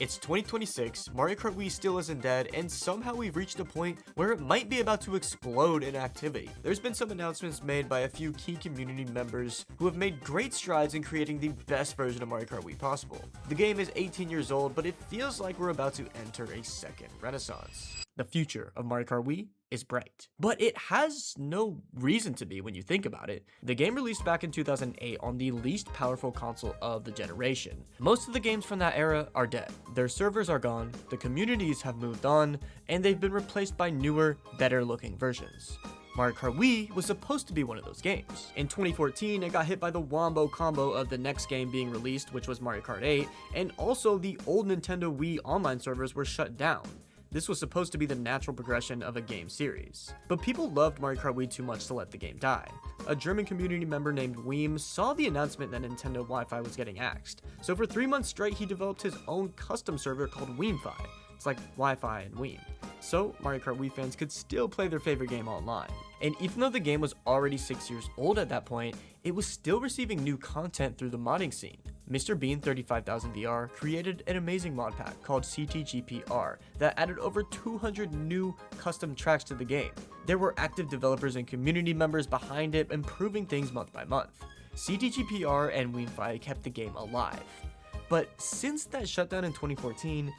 It's 2026, Mario Kart Wii still isn't dead, and somehow we've reached a point where it might be about to explode in activity. There's been some announcements made by a few key community members who have made great strides in creating the best version of Mario Kart Wii possible. The game is 18 years old, but it feels like we're about to enter a second renaissance. The future of Mario Kart Wii is bright, but it has no reason to be when you think about it. The game released back in 2008 on the least powerful console of the generation. Most of the games from that era are dead. Their servers are gone, the communities have moved on, and they've been replaced by newer, better looking versions. Mario Kart Wii was supposed to be one of those games. In 2014, it got hit by the wombo combo of the next game being released, which was Mario Kart 8, and also the old Nintendo Wii online servers were shut down. This was supposed to be the natural progression of a game series. But people loved Mario Kart Wii too much to let the game die. A German community member named Weem saw the announcement that Nintendo Wi-Fi was getting axed. So for 3 months straight, he developed his own custom server called Weemfi. It's like Wi-Fi and Weem. So Mario Kart Wii fans could still play their favorite game online. And even though the game was already 6 years old at that point, it was still receiving new content through the modding scene. Mr. Bean 35000 VR created an amazing mod pack called CTGPR that added over 200 new custom tracks to the game. There were active developers and community members behind it, improving things month by month. CTGPR and Weemfi kept the game alive. But since that shutdown in 2014,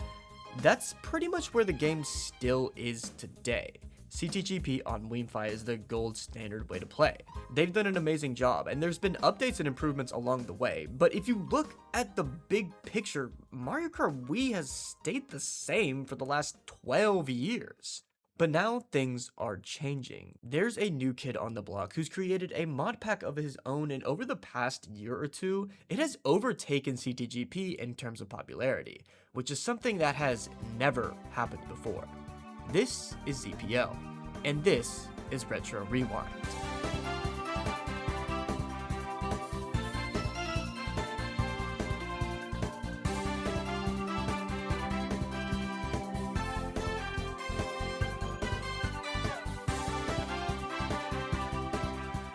that's pretty much where the game still is today. CTGP on Weemfi is the gold standard way to play. They've done an amazing job, and there's been updates and improvements along the way, but if you look at the big picture, Mario Kart Wii has stayed the same for the last 12 years. But now things are changing. There's a new kid on the block who's created a mod pack of his own, and over the past year or two, it has overtaken CTGP in terms of popularity, which is something that has never happened before. This is ZPL, and this is Retro Rewind.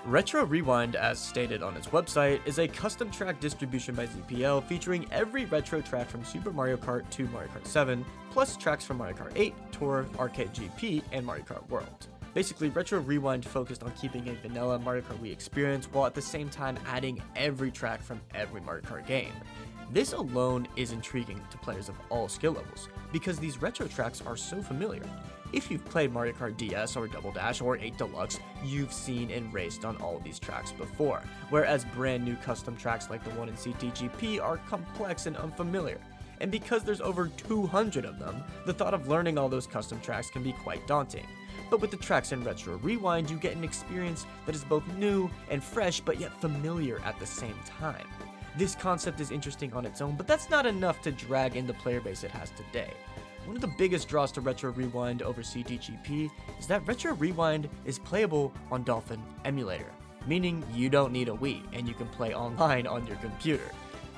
Retro Rewind, as stated on its website, is a custom track distribution by ZPL featuring every retro track from Super Mario Kart to Mario Kart 7, plus tracks from Mario Kart 8, Tour, Arcade GP, and Mario Kart World. Basically, Retro Rewind focused on keeping a vanilla Mario Kart Wii experience while at the same time adding every track from every Mario Kart game. This alone is intriguing to players of all skill levels, because these retro tracks are so familiar. If you've played Mario Kart DS or Double Dash or 8 Deluxe, you've seen and raced on all of these tracks before, whereas brand new custom tracks like the one in CTGP are complex and unfamiliar. And because there's over 200 of them, the thought of learning all those custom tracks can be quite daunting. But with the tracks in Retro Rewind, you get an experience that is both new and fresh, but yet familiar at the same time. This concept is interesting on its own, but that's not enough to drag in the player base it has today. One of the biggest draws to Retro Rewind over CTGP is that Retro Rewind is playable on Dolphin Emulator, meaning you don't need a Wii and you can play online on your computer.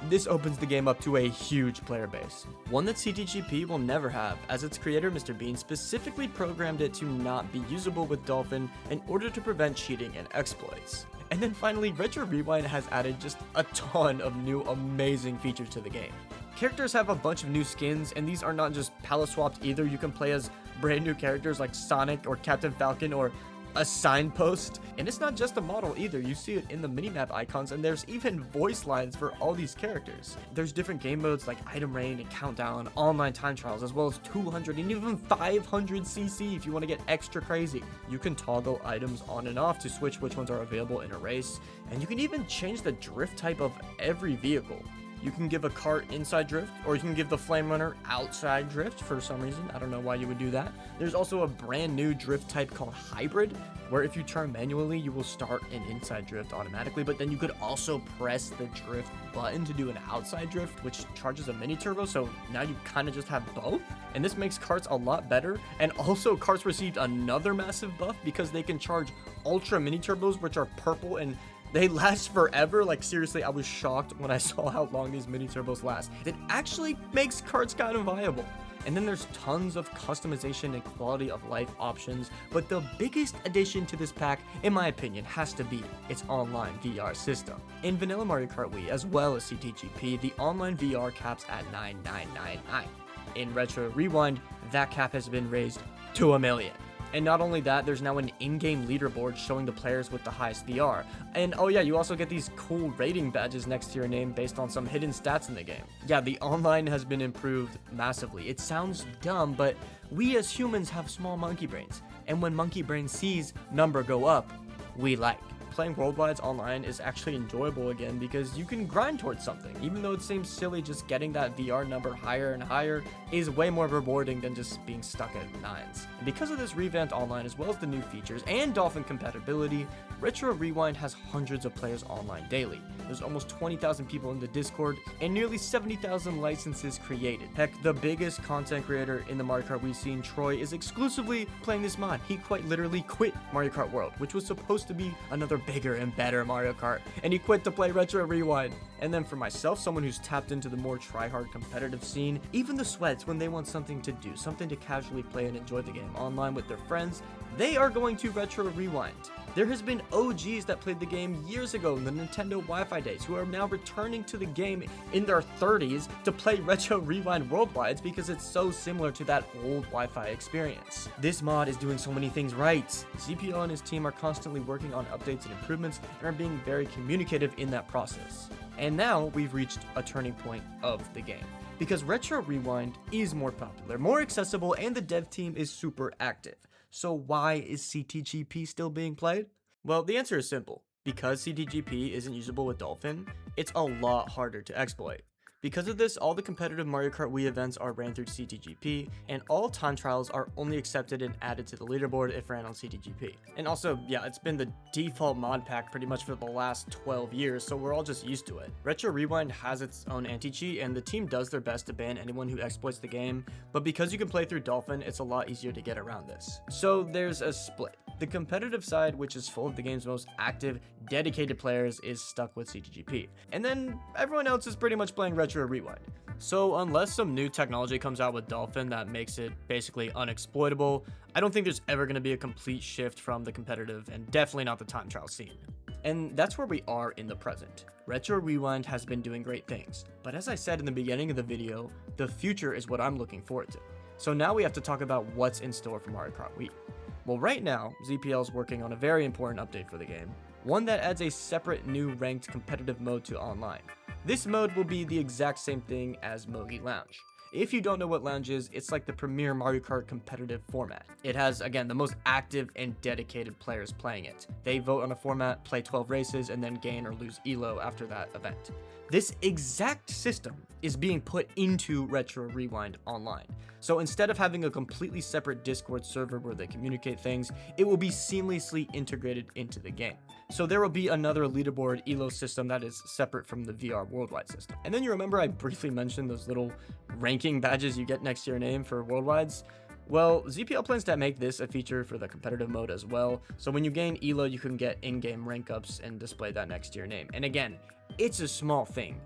This opens the game up to a huge player base, one that CTGP will never have, as its creator Mr. Bean specifically programmed it to not be usable with Dolphin in order to prevent cheating and exploits. And then finally, Retro Rewind has added just a ton of new amazing features to the game. Characters have a bunch of new skins, and these are not just palette swapped either. You can play as brand new characters like Sonic or Captain Falcon or a signpost. And it's not just a model either. You see it in the minimap icons, and there's even voice lines for all these characters. There's different game modes like Item Rain and Countdown, online time trials, as well as 200 and even 500 CC if you want to get extra crazy. You can toggle items on and off to switch which ones are available in a race, and you can even change the drift type of every vehicle. You can give a cart inside drift, or you can give the Flame Runner outside drift for some reason. I don't know why you would do that. There's also a brand new drift type called Hybrid, where if you turn manually, you will start an inside drift automatically, but then you could also press the drift button to do an outside drift, which charges a mini turbo, so now you kind of just have both. And this makes karts a lot better, and also karts received another massive buff because they can charge ultra mini turbos, which are purple, and they last forever. Like, seriously, I was shocked when I saw how long these mini turbos last. It actually makes karts kind of viable. And then there's tons of customization and quality of life options, but the biggest addition to this pack, in my opinion, has to be its online VR system. In vanilla Mario Kart Wii, as well as CTGP, the online VR caps at 9,999. In Retro Rewind, that cap has been raised to 1 million. And not only that, there's now an in-game leaderboard showing the players with the highest VR. And oh yeah, you also get these cool rating badges next to your name based on some hidden stats in the game. Yeah, the online has been improved massively. It sounds dumb, but we as humans have small monkey brains. And when monkey brain sees number go up, we like. Playing Worldwides online is actually enjoyable again because you can grind towards something. Even though it seems silly, just getting that VR number higher and higher is way more rewarding than just being stuck at 9s. And because of this revamped online, as well as the new features and Dolphin compatibility, Retro Rewind has hundreds of players online daily. There's almost 20,000 people in the Discord and nearly 70,000 licenses created. Heck, the biggest content creator in the Mario Kart Wii scene, Troy, is exclusively playing this mod. He quite literally quit Mario Kart World, which was supposed to be another bigger and better Mario Kart, and he quit to play Retro Rewind. And then for myself, someone who's tapped into the more try-hard competitive scene, even the sweats when they want something to do, something to casually play and enjoy the game online with their friends, they are going to Retro Rewind. There has been OGs that played the game years ago in the Nintendo Wi-Fi days who are now returning to the game in their 30s to play Retro Rewind Worldwides because it's so similar to that old Wi-Fi experience. This mod is doing so many things right. ZPL and his team are constantly working on updates and improvements and are being very communicative in that process. And now we've reached a turning point of the game, because Retro Rewind is more popular, more accessible, and the dev team is super active. So why is CTGP still being played? Well, the answer is simple. Because CTGP isn't usable with Dolphin, it's a lot harder to exploit. Because of this, all the competitive Mario Kart Wii events are ran through CTGP, and all time trials are only accepted and added to the leaderboard if ran on CTGP. And also, yeah, it's been the default mod pack pretty much for the last 12 years, so we're all just used to it. Retro Rewind has its own anti-cheat, and the team does their best to ban anyone who exploits the game, but because you can play through Dolphin, it's a lot easier to get around this. So there's a split. The competitive side, which is full of the game's most active, dedicated players, is stuck with CTGP. And then everyone else is pretty much playing Retro Rewind. So unless some new technology comes out with Dolphin that makes it basically unexploitable, I don't think there's ever going to be a complete shift from the competitive and definitely not the time trial scene. And that's where we are in the present. Retro Rewind has been doing great things, but as I said in the beginning of the video, the future is what I'm looking forward to. So now we have to talk about what's in store for Mario Kart Wii. Well, right now, ZPL is working on a very important update for the game, one that adds a separate new ranked competitive mode to online. This mode will be the exact same thing as Mogi Lounge. If you don't know what Lounge is, it's like the premier Mario Kart competitive format. It has, again, the most active and dedicated players playing it. They vote on a format, play 12 races, and then gain or lose ELO after that event. This exact system is being put into Retro Rewind Online. So instead of having a completely separate Discord server where they communicate things, it will be seamlessly integrated into the game. So there will be another leaderboard ELO system that is separate from the VR Worldwide system. And then you remember I briefly mentioned those little ranking badges you get next to your name for Worldwides? Well, ZPL plans to make this a feature for the competitive mode as well. So when you gain ELO, you can get in-game rank ups and display that next to your name. And again, it's a small thing,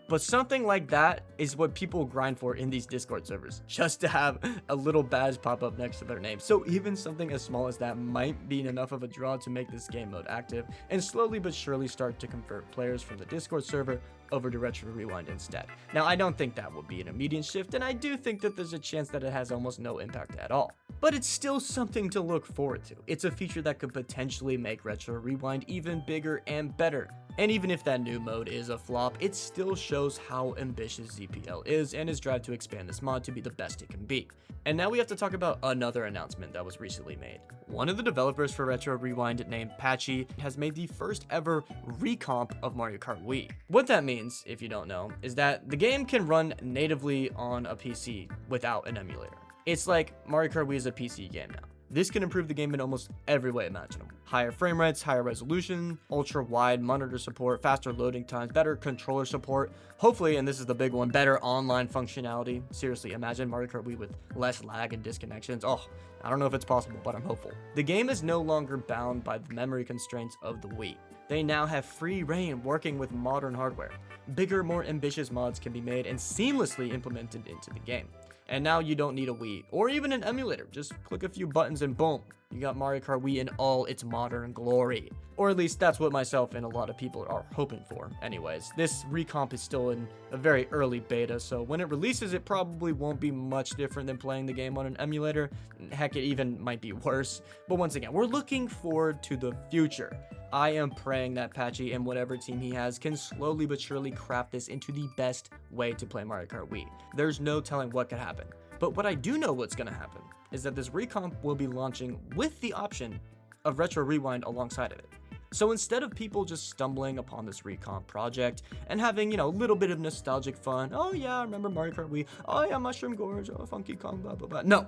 but something like that is what people grind for in these Discord servers, just to have a little badge pop up next to their name. So even something as small as that might be enough of a draw to make this game mode active and slowly but surely start to convert players from the Discord server over to Retro Rewind instead. Now, I don't think that will be an immediate shift, and I do think that there's a chance that it has almost no impact at all. But it's still something to look forward to. It's a feature that could potentially make Retro Rewind even bigger and better. And even if that new mode is a flop, it still shows how ambitious ZPL is and his drive to expand this mod to be the best it can be. And now we have to talk about another announcement that was recently made. One of the developers for Retro Rewind, named Patchy, has made the first ever recomp of Mario Kart Wii. What that means, if you don't know, is that the game can run natively on a PC without an emulator. It's like Mario Kart Wii is a PC game now. This can improve the game in almost every way imaginable. Higher frame rates, higher resolution, ultra wide monitor support, faster loading times, better controller support, hopefully, and this is the big one, better online functionality. Seriously, imagine Mario Kart Wii with less lag and disconnections. Oh, I don't know if it's possible, but I'm hopeful. The game is no longer bound by the memory constraints of the Wii. They now have free reign working with modern hardware. Bigger, more ambitious mods can be made and seamlessly implemented into the game. And now you don't need a Wii or even an emulator. Just click a few buttons and boom, you got Mario Kart Wii in all its modern glory. Or at least that's what myself and a lot of people are hoping for. Anyways, this recomp is still in a very early beta, so when it releases, it probably won't be much different than playing the game on an emulator. Heck, it even might be worse. But once again, we're looking forward to the future. I am praying that Patchy and whatever team he has can slowly but surely craft this into the best way to play Mario Kart Wii. There's no telling what could happen. But what I do know what's going to happen is that this recomp will be launching with the option of Retro Rewind alongside of it. So instead of people just stumbling upon this recomp project and having, a little bit of nostalgic fun, oh yeah, I remember Mario Kart Wii, oh yeah, Mushroom Gorge, oh Funky Kong, blah, blah, blah. No.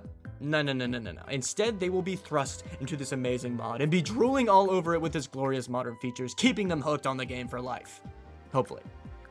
Instead, they will be thrust into this amazing mod and be drooling all over it with its glorious modern features, keeping them hooked on the game for life. Hopefully.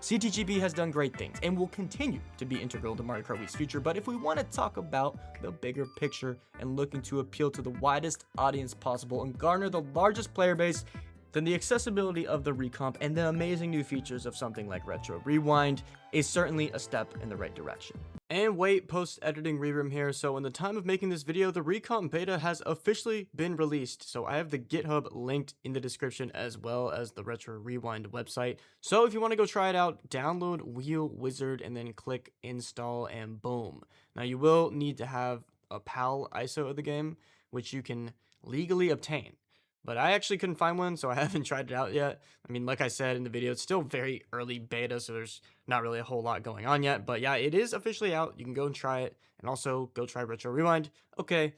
CTGB has done great things and will continue to be integral to Mario Kart Wii's future, but if we want to talk about the bigger picture and looking to appeal to the widest audience possible and garner the largest player base, then the accessibility of the recomp and the amazing new features of something like Retro Rewind is certainly a step in the right direction. And wait, post-editing Reroom here, so in the time of making this video, the recomp beta has officially been released, so I have the GitHub linked in the description as well as the Retro Rewind website. So if you want to go try it out, download Wheel Wizard and then click install and boom. Now you will need to have a PAL ISO of the game, which you can legally obtain. But I actually couldn't find one, so I haven't tried it out yet. I mean, like I said in the video, it's still very early beta, so there's not really a whole lot going on yet. But yeah, it is officially out. You can go and try it, and also go try Retro Rewind. Okay,